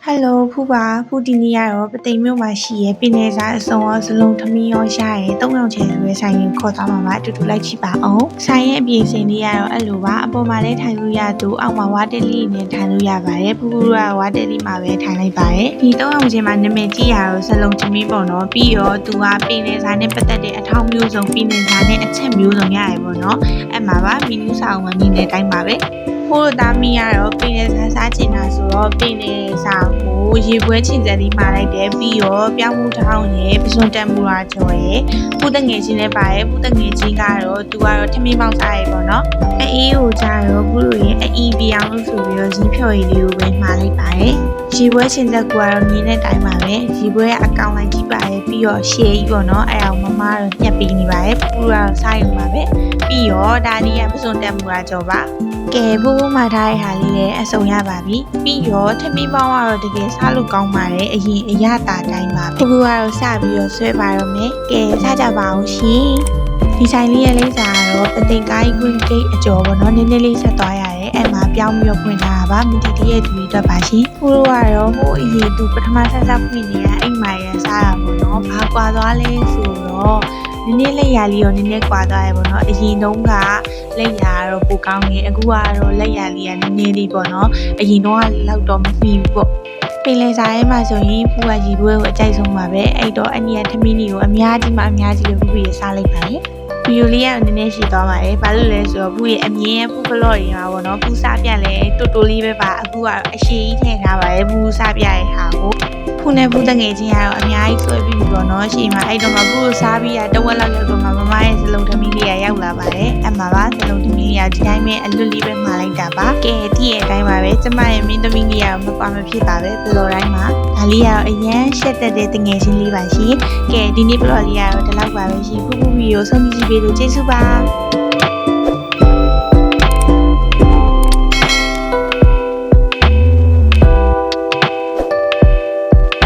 ဟယ်လိုဖူပါဖူဒီနေ့ကတော့ပသိမ်မြို့မှာရှိရဲပင်လယ်စာအစုံရောစလုံးထမင်းရောရှာရဲ၃ယောက်ချဲဆိုရဲဆိုင်ကိုခေါ်သွားမှာပါအတူတူလိုက်ကြည့်ပါအောင်ဆိုင်ရဲ့အပြင်စင်လေးကတော့အဲ့လိုပါအပေါ်မှာလည်းထိုင်လို့ရသူအောက်မှာဝါတက်လီနဲ့ထိုင်လို့ရပါတယ်ဖူဖူကဝါတက်လီမှာပဲထိုင်လိုက်ပါတယ်ဒီ၃ယောက်ချင်းမှာနာမည်ကြီးရတော့စလုံးထမင်းပေါ့နော်ပြီးတော့သူကပင်လယ်စာနဲ့ပတ်သက်တဲ့အထောက်မျိုးစုံပင်လယ်စာနဲ့အချက်မျိုးစုံရရပေါ့နော်အဲ့မှာပါမီနူးစာအုံမှာမြင်တဲ့အတိုင်းပါပဲဖိုးသားမီးကတော့ပင်လယ်စာစားချင်တာဆိုတော့ပင်လယ်စာကိုရေပွဲချင်စက်လေးမှာလိုက်တယ်ပြီးတော့ပြောင်းမှုထောင်းရယ်ပစွန်တက်မှုရာကျော်ရယ်ပူတငယ်ချင်းလည်းပါတယ်ပူတငယ်ချင်းကတော့သူကတော့ထမင်းပေါက်စားရယ်ပေါ့နော်အေးကိုကြတော့ဘူးလို့ရင်အီပြောင်းလို့ဆိုပြီးတော့ဇီးဖြော်ရည်လေးကိုပဲမှားလိုက်ပါတယ်ရေပွဲချင်စက်ကတော့မြင်တဲ့အတိုင်းပါပဲရေပွဲကအကောင်လိုက်ကြည့်ပါတယ်ပြီးတော့ရှယ်ကြီးပေါ့နော်အဲ့အောင်မမတော့ညှက်ပေးနေပါတယ်ပူကတော့စားရုံပါပဲပြီးတော့ဒါလေးကပစွန်တက်မှုရာကျော်ပါကဲဘိုးမှာထားတဲ့ဟာလေးလည်းအစုံရပါပြီပြီးတော့ထမင်းပေါင်းကတော့တကယ်စားလို့ကောင်းပါတယ်အရင်အရတာတိုင်းပါဘိုးကတော့စပြီးတော့ဆွဲပါတော့မယ်ကဲစားကြပါအောင်ရှင်ဒီဆိုင်လေးရဲ့လိပ်စာကတော့ပသိမ်ကိုင်း green gate အကျော်ပေါ့နော်နည်းနည်းလေးဆက်သွားရတယ်အဲ့မှာပြောင်းပြီးတော့ဖွင့်ထားတာပါမီတီရဲ့သူတွေအတွက်ပါရှင်ဘိုးကတော့ဟိုအရင်သူပထမဆက်ဖွင့်နေတဲ့အိမ်မှာရစားတာပေါ့နော်ဘာကွာသွားလဲဆိုတော့နည်းနည်းလက်ရာလေးရောနည်းနည်းကွာသွားရပေါ့နော်အရင်တုန်းကလက်ရာတော့ပိုကောင်းနေအခုကတော့လက်ရာလေးကနည်းနည်းလေးပေါ့နော်အရင်တုန်းကလောက်တော့မမီဘူးပေါ့ပင်လယ်စာရဲမှာဆိုရင်ဖူကရေပွဲကိုအကြိုက်ဆုံးပါပဲအဲ့တော့အနီးကထမင်းကြီးကိုအများကြီးမှအများကြီးလို့ဖူရစားလိုက်ပါလေဗီဒီယိုလေးကနည်းနည်းရှည်သွားပါတယ်ဘာလို့လဲဆိုတော့ဖူရဲ့အမြင်ဖူဘလော့တွေမှာပေါ့နော်ဖူစားပြလဲတူတူလေးပဲပါအခုကအရှိကြီးထည့်ထားပါတယ်ဖူစားပြရဲ့ဟာကိုဖူနဲ့ဖူတငယ်ချင်းကတော့အများကြီးဆွဲပြီးပြီပေါ့နော်ရှေ့မှာအဲ့တော့မှဖူကိုစားပြီးတဝက်လောက်ရောက်တော့မှမမရဲ့စလုံးသမီးလေးကရောက်လာပါတယ်အမှပါစလုံးသမီးလေးကဒီတိုင်းပဲအလွတ်လေးပဲမှာလိုက်တာပါကဲတည့်ရဲ့အတိုင်းပါပဲကျမရဲ့မင်းသမီးလေးကတော့မပါမဖြစ်ပါပဲဘလော့တိုင်းမှာဒါလေးကတော့အရန်ရှက်တက်တဲ့တငယ်ချင်းလေးပါရှင်ကဲဒီနေ့ဘလော့လေးကတော့ဒီလောက်ပါပဲရှင်ဖူဖူဗီဒီယိုဆုံးဖြတ်ပေးလို့ကျေးဇူးပါ